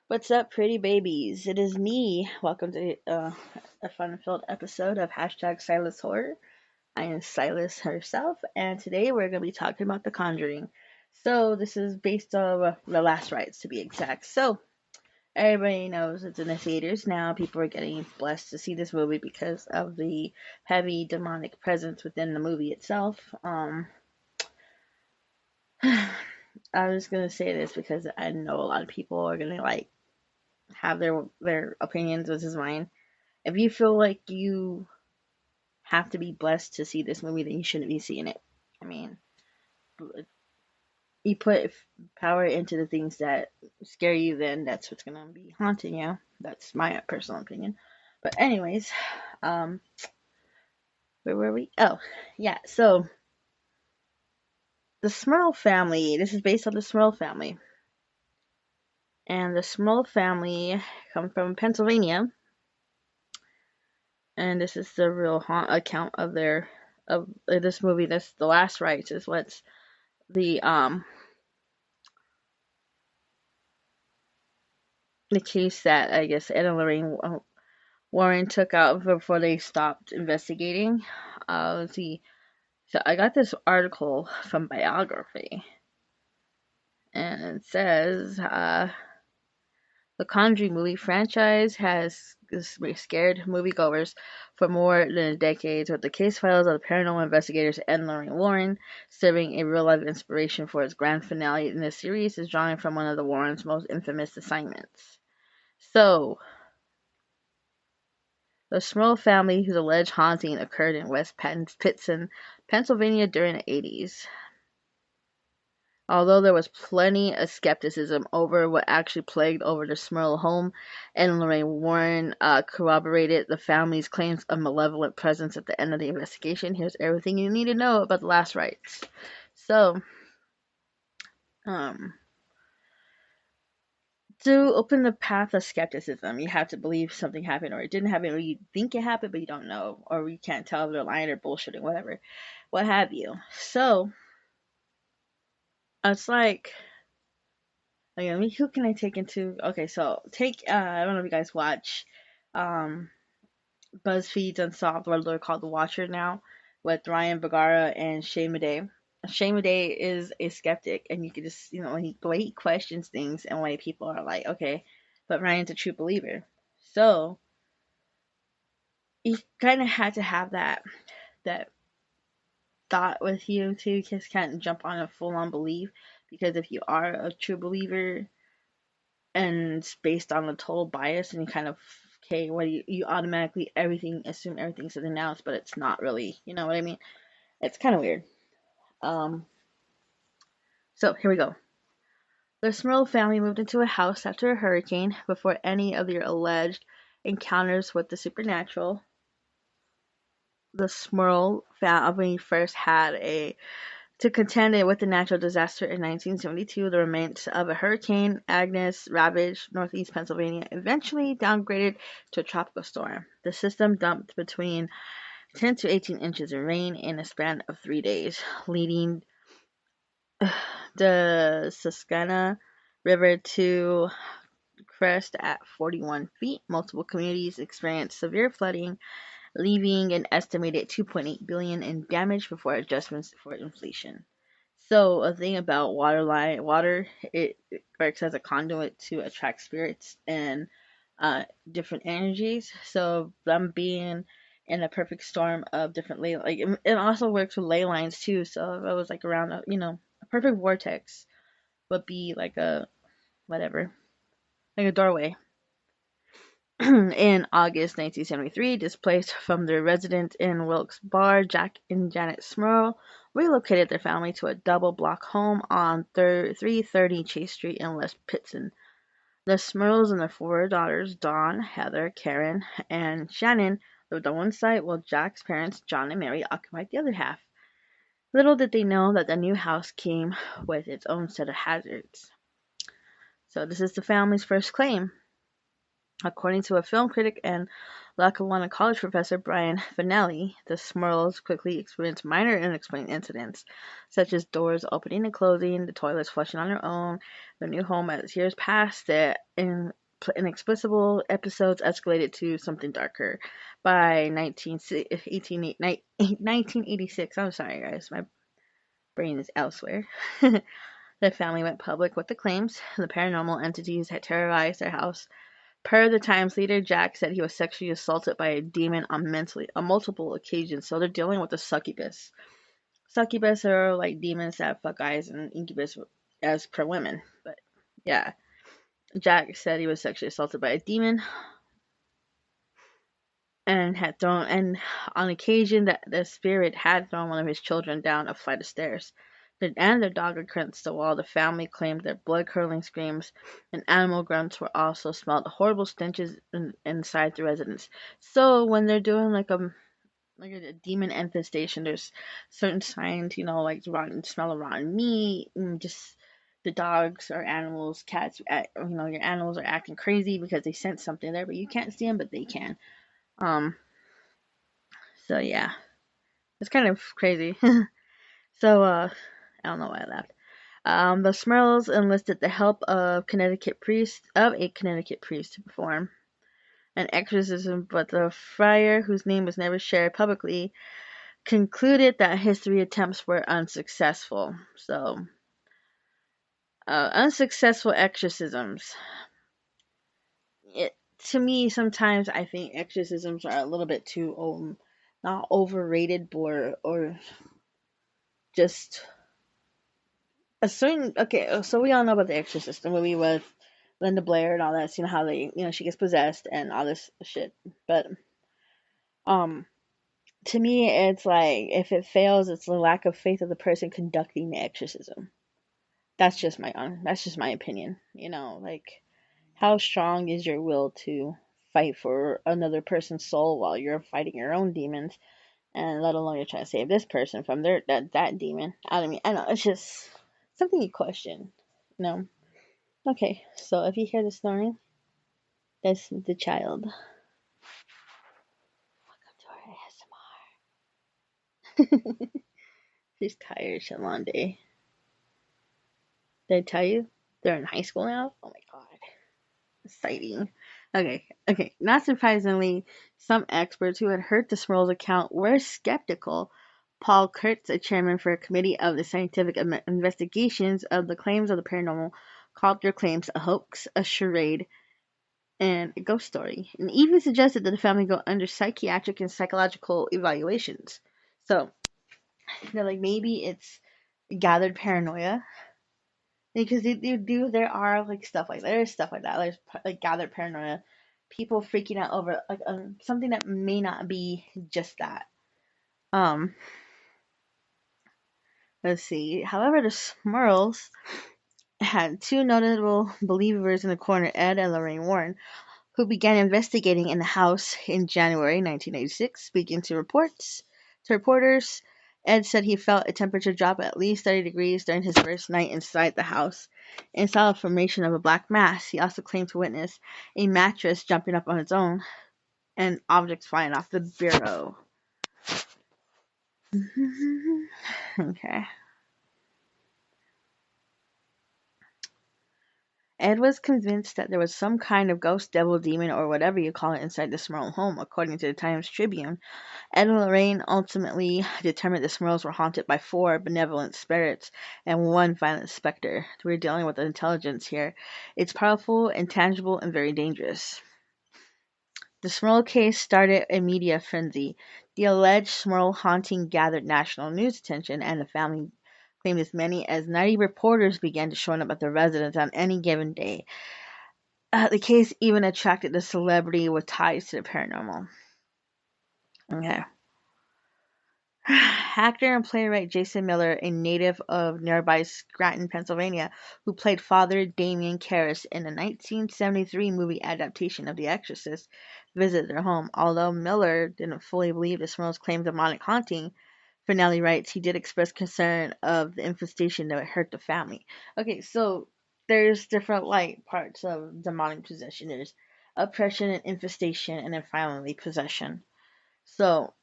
What's up, pretty babies? It is me. Welcome to a fun-filled episode of hashtag Silas Horror. I am Silas herself, and today we're going to be talking about The Conjuring. So this is based on the last rites, to be exact. So everybody knows it's in the theaters now. People are getting blessed to see this movie because of the heavy demonic presence within the movie itself. I was gonna say this because I know a lot of people are gonna have their opinions. This is mine. If you feel like you have to be blessed to see this movie, then you shouldn't be seeing it. I mean, you put power into the things that scare you, then that's what's gonna be haunting you. That's my personal opinion. But anyways, um, where were we? Oh, yeah. So the Smurl family. This is based on the Smurl family, and the Smurl family come from Pennsylvania, and this is the real account of their of this movie. This the last rites is what's the the case that I guess Ed and Lorraine Warren took out before they stopped investigating. Let's see. So I got this article from Biography, and it says the Conjuring movie franchise has scared moviegoers for more than a decade, with the case files of the paranormal investigators Ed and Lorraine Warren serving a real-life inspiration for its grand finale in this series is drawing from one of the Warrens' most infamous assignments. So, the Smurl family, whose alleged haunting occurred in West Pittston, Pennsylvania during the 80s. Although there was plenty of skepticism over what actually plagued over the Smurl home, and Lorraine Warren corroborated the family's claims of malevolent presence at the end of the investigation. Here's everything you need to know about the last rites. So, um, to open the path of skepticism, you have to believe something happened or it didn't happen, or you think it happened but you don't know, or you can't tell if they're lying or bullshitting, whatever, what have you. So it's like, I mean, who can I take into? Okay, so take I don't know if you guys watch um BuzzFeed's Unsolved Murder called The Watcher now with Ryan Bergara and Shay Madej. Shay Madej is a skeptic, and you can just the way he questions things and why people are like, okay, but Ryan's a true believer. So you kind of had to have that thought with you too. Just can't jump on a full on belief, because if you are a true believer and it's based on a total bias, and you kind of, okay, what you automatically assume everything's announced, but it's not really, you know what I mean? It's kind of weird. Um, so here we go. The Smurl family moved into a house after a hurricane before any of their alleged encounters with the supernatural. The Smurl family first had a to contend with the natural disaster in 1972. The remains of a Hurricane Agnes ravaged northeast Pennsylvania, eventually downgraded to a tropical storm. The system dumped between 10 to 18 inches of rain in a span of 3 days, leading the Susquehanna River to crest at 41 feet. Multiple communities experienced severe flooding, leaving an estimated 2.8 billion in damage before adjustments for inflation. So a thing about water, it works as a conduit to attract spirits and different energies. So them being in a perfect storm of different it also works with ley lines too. So if it was like around a perfect vortex would be like a whatever, like a doorway. In August 1973, displaced from their residence in Wilkes Barre, Jack and Janet Smurl relocated their family to a double-block home on 330 Chase Street in West Pittston. The Smurls and their four daughters, Dawn, Heather, Karen, and Shannon, lived on one side, while Jack's parents, John and Mary, occupied the other half. Little did they know that the new house came with its own set of hazards. So this is the family's first claim. According to a film critic and Lackawanna College professor Brian Finelli, the Smurls quickly experienced minor unexplained incidents, such as doors opening and closing, the toilets flushing on their own. Their new home, as years passed, the inexplicable episodes escalated to something darker. By 1986, I'm sorry guys, my brain is elsewhere. The family went public with the claims the paranormal entities had terrorized their house. Per the Times leader, Jack said he was sexually assaulted by a demon on multiple occasions. So they're dealing with a succubus. Succubus are like demons that fuck guys, and incubus as per women. But yeah, Jack said he was sexually assaulted by a demon and on occasion that the spirit had thrown one of his children down a flight of stairs. And their dog against the wall. The family claimed their blood-curdling screams and animal grunts were also smelled. Horrible stenches inside the residence. So when they're doing like a demon infestation, there's certain signs, like rotten smell of rotten meat, and just the dogs or animals, cats, your animals are acting crazy because they sense something there, but you can't see them, but they can. Um, so yeah, it's kind of crazy. So I don't know why I laughed. The Smurls enlisted the help of a Connecticut priest to perform an exorcism, but the friar, whose name was never shared publicly, concluded that his 3 attempts were unsuccessful. So, unsuccessful exorcisms. It, to me, sometimes I think exorcisms are a little bit too not overrated, or just a certain. Okay, so we all know about the Exorcist, the movie with Linda Blair and all that. You know how she gets possessed and all this shit. But um, to me, it's like if it fails, it's the lack of faith of the person conducting the exorcism. That's just my opinion. Like how strong is your will to fight for another person's soul while you're fighting your own demons, and let alone you're trying to save this person from that demon. I know it's just something you question. You know. Okay, so if you hear the snoring, that's the child. Welcome to our ASMR. She's tired. It's a long day. Did I tell you they're in high school now? Oh my god. Exciting. Okay. Not surprisingly, some experts who had heard the Smurl's account were skeptical. Paul Kurtz, a chairman for a committee of the scientific investigations of the claims of the paranormal, called their claims a hoax, a charade, and a ghost story, and even suggested that the family go under psychiatric and psychological evaluations. So, they're like, maybe it's gathered paranoia. Because there are like stuff like that. There's stuff like that. There's like gathered paranoia, people freaking out over like something that may not be just that. Um, let's see. However, the Smurls had 2 notable believers in the corner, Ed and Lorraine Warren, who began investigating in the house in January 1986. Speaking to reporters, Ed said he felt a temperature drop at least 30 degrees during his first night inside the house and saw a formation of a black mass. He also claimed to witness a mattress jumping up on its own and objects flying off the bureau. Okay. Ed was convinced that there was some kind of ghost, devil, demon, or whatever you call it inside the Smurl home, according to the Times Tribune. Ed and Lorraine ultimately determined the Smurls were haunted by 4 benevolent spirits and 1 violent specter. We're dealing with intelligence here. It's powerful, intangible, and very dangerous. The Smurl case started a media frenzy. The alleged Smurl haunting gathered national news attention, and the family claimed as many as 90 reporters began to show up at the residence on any given day. The case even attracted a celebrity with ties to the paranormal. Okay. Actor and playwright Jason Miller, a native of nearby Scranton, Pennsylvania, who played Father Damien Karras in the 1973 movie adaptation of The Exorcist, visited their home. Although Miller didn't fully believe the Smurls' claimed demonic haunting, Finelli writes he did express concern of the infestation that would hurt the family. Okay, so there's different parts of demonic possession. There's oppression and infestation, and then finally possession. So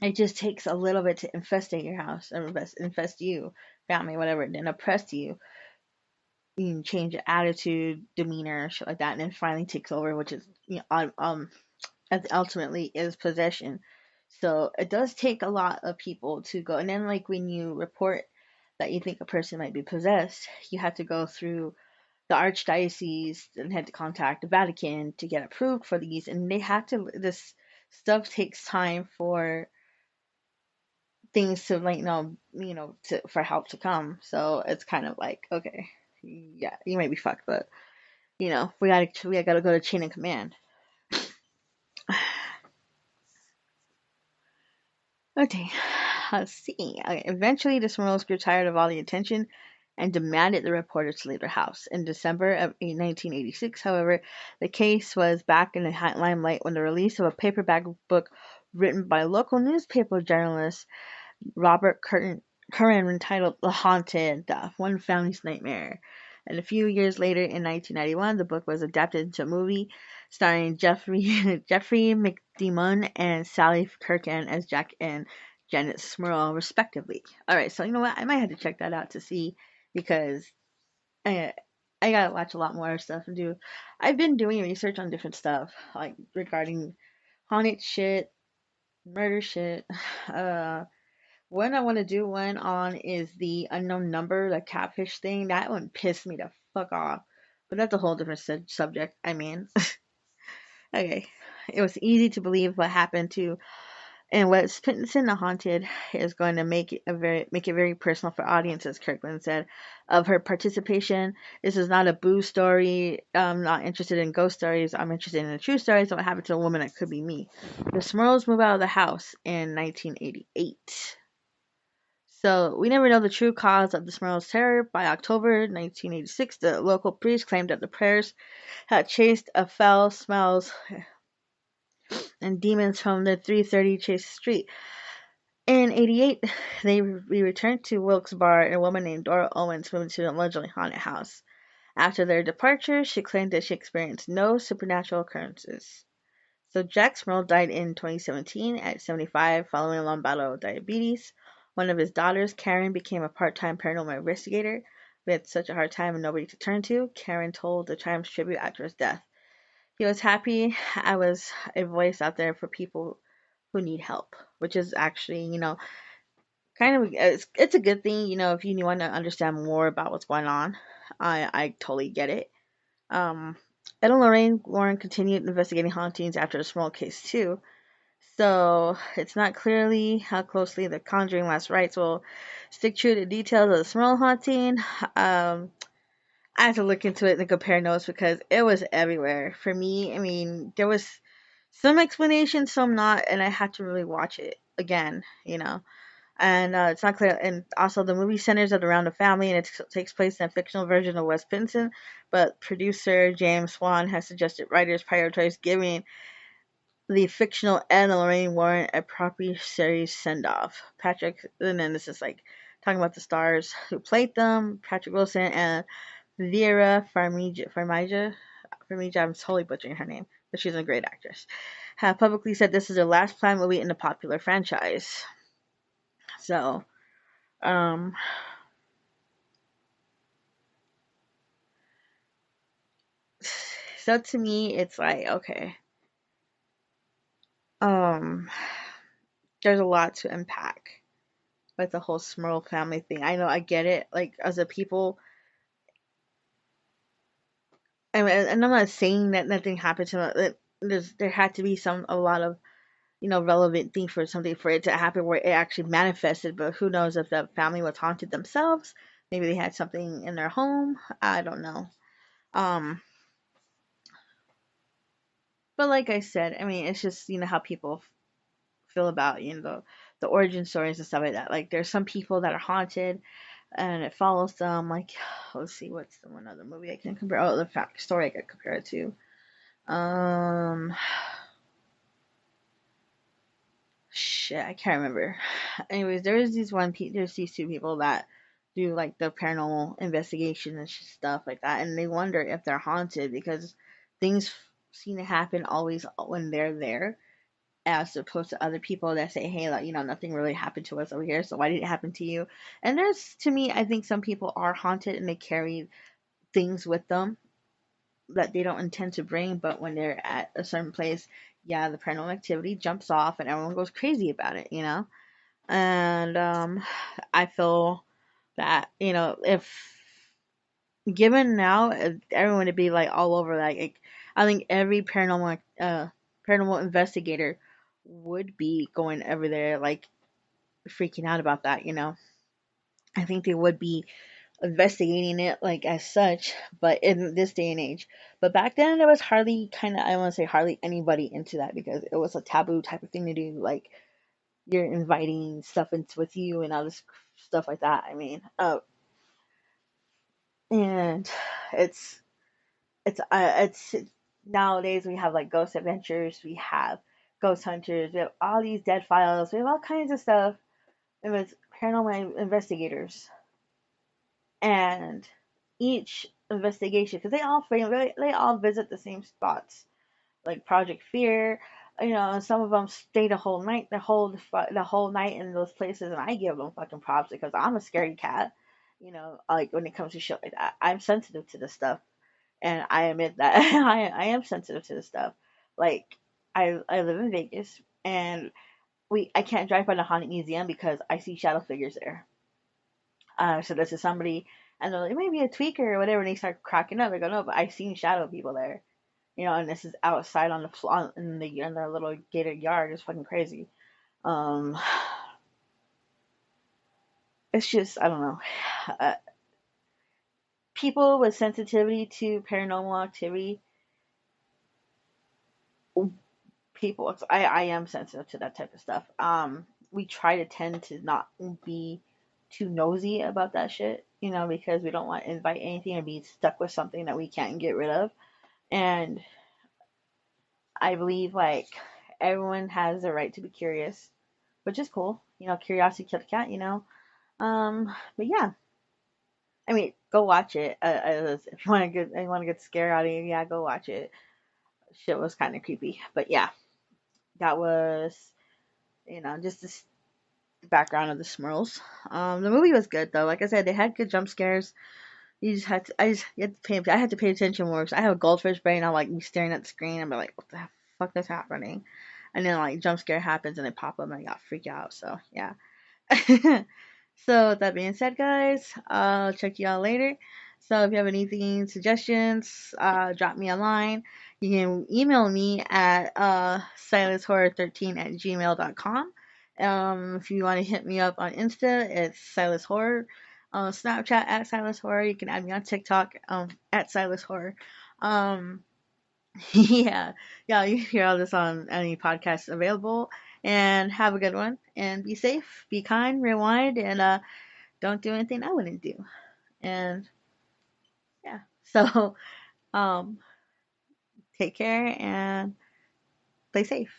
it just takes a little bit to infestate your house, or infest you, family, whatever, and then oppress you. You can change your attitude, demeanor, shit like that, and then finally takes over, which is as ultimately is possession. So it does take a lot of people to go, and then like when you report that you think a person might be possessed, you have to go through the archdiocese and had to contact the Vatican to get approved for these, and they had to. This stuff takes time for things to like for help to come. So it's kind of like okay, yeah, you might be fucked, but we gotta go to chain of command. Okay, let's see. Okay, eventually, the Smurls grew tired of all the attention and demanded the reporters to leave their house. In December of 1986, however, the case was back in the limelight when the release of a paperback book written by local newspaper journalist Robert Curran entitled "The Haunted: One Family's Nightmare." And a few years later, in 1991, the book was adapted into a movie starring Jeffrey McDemon and Sally Kirkhan as Jack and Janet Smurl, respectively. All right, so you know what? I might have to check that out to see because I I gotta watch a lot more stuff and do. I've been doing research on different stuff like regarding haunted shit, murder shit, one I want to do one on is the unknown number, the catfish thing. That one pissed me the fuck off. But that's a whole different subject. I mean, okay. It was easy to believe what happened to, and what's Pinson the Haunted is going to make it very personal for audiences. Kirkland said of her participation. This is not a boo story. I'm not interested in ghost stories. I'm interested in the true stories of what happened to a woman that could be me. The Smurls move out of the house in 1988. So we never know the true cause of the Smurl's terror. By October 1986, the local priest claimed that the prayers had chased a foul smells and demons from the 330 Chase Street. In '88, we returned to Wilkes Bar, and a woman named Dora Owens moved to the allegedly haunted house. After their departure, she claimed that she experienced no supernatural occurrences. So Jack Smurl died in 2017 at 75 following a long battle with diabetes. One of his daughters, Karen, became a part-time paranormal investigator. We had such a hard time and nobody to turn to, Karen told the Times Tribune after his death. He was happy I was a voice out there for people who need help, which is actually, kind of it's a good thing, if you want to understand more about what's going on. I totally get it. Um, Ed and Lorraine Warren continued investigating hauntings after the Small case too, so it's not clearly how closely the Conjuring last rites will stick true to the details of the Smurl haunting. I have to look into it and compare notes because it was everywhere. For me, I mean, there was some explanation, some not, and I had to really watch it again. And it's not clear. And also, the movie centers around a family, and it takes place in a fictional version of West Pinson. But producer James Swan has suggested writers prioritize giving the fictional Ed and Lorraine Warren a proper series send off. Patrick, and then this is like talking about the stars who played them: Patrick Wilson and Vera Farmiga. I'm totally butchering her name, but she's a great actress. Have publicly said this is their last planned movie in the popular franchise. So, um, so to me, it's like okay, um, there's a lot to unpack with the whole Smurl family thing. I know I get it. Like as a people, and I'm not saying that nothing happened to them. There had to be a lot of relevant thing for something for it to happen where it actually manifested. But who knows if the family was haunted themselves? Maybe they had something in their home. I don't know. Um, but like I said, I mean, it's just how people feel about the origin stories and stuff like that. Like there's some people that are haunted and it follows them. Like let's see, what's the one other movie I can compare? Oh, the fact story I could compare it to. Um, shit, I can't remember. Anyways, there's these two people that do like the paranormal investigation and stuff like that, and they wonder if they're haunted because things seem to happen always when they're there, as opposed to other people that say, hey, like, nothing really happened to us over here, so why did it happen to you? And there's, to me, I think some people are haunted and they carry things with them that they don't intend to bring, but when they're at a certain place, yeah, the paranormal activity jumps off and everyone goes crazy about it, And I feel that, if given now, everyone would be like all over, like I think every paranormal investigator would be going over there, like freaking out about that, I think they would be investigating it like as such, but in this day and age. But back then there was hardly, kind of, I want to say hardly anybody into that because it was a taboo type of thing to do. Like, you're inviting stuff into with you and all this stuff like that. I mean, and it's it's nowadays we have like ghost adventures, we have ghost hunters, we have all these dead files, we have all kinds of stuff. It was paranormal investigators, and each investigation, because they all visit the same spots, like Project Fear. Some of them stay the whole night in those places, and I give them fucking props because I'm a scaredy cat. Like when it comes to shit like that, I'm sensitive to this stuff, and I admit that I am sensitive to this stuff. Like, I live in Vegas, and I can't drive by the haunted museum because I see shadow figures there. So this is somebody, and they're like, maybe a tweaker or whatever, and they start cracking up. I go, no, but I've seen shadow people there, and this is outside on the in their little gated yard. It's fucking crazy. Um, it's just, I don't know. Uh, People with sensitivity to paranormal activity, people, I am sensitive to that type of stuff. We try to tend to not be too nosy about that shit, because we don't want to invite anything and be stuck with something that we can't get rid of. And I believe, like, everyone has the right to be curious, which is cool. Curiosity killed the cat. But yeah, I mean, go watch it. If you want to get scared out of you, yeah, go watch it. Shit was kind of creepy, but yeah, that was, just this background of the Smurls. The movie was good though. Like I said, they had good jump scares. I had to pay attention more because I have a goldfish brain. I'll like be staring at the screen and be like, what the fuck is happening? And then like jump scare happens and they pop up and I got freaked out. So yeah. So with that being said, guys, I'll check you out later. So if you have anything, suggestions, drop me a line. You can email me at silishorror13@gmail.com. If you want to hit me up on Insta, it's Silas Horror. Snapchat at Silas Horror. You can add me on TikTok at Silas Horror. Um, yeah, yeah, you can hear all this on any podcast available. And have a good one. And be safe, be kind, rewind, and don't do anything I wouldn't do. And yeah, so um, take care and play safe.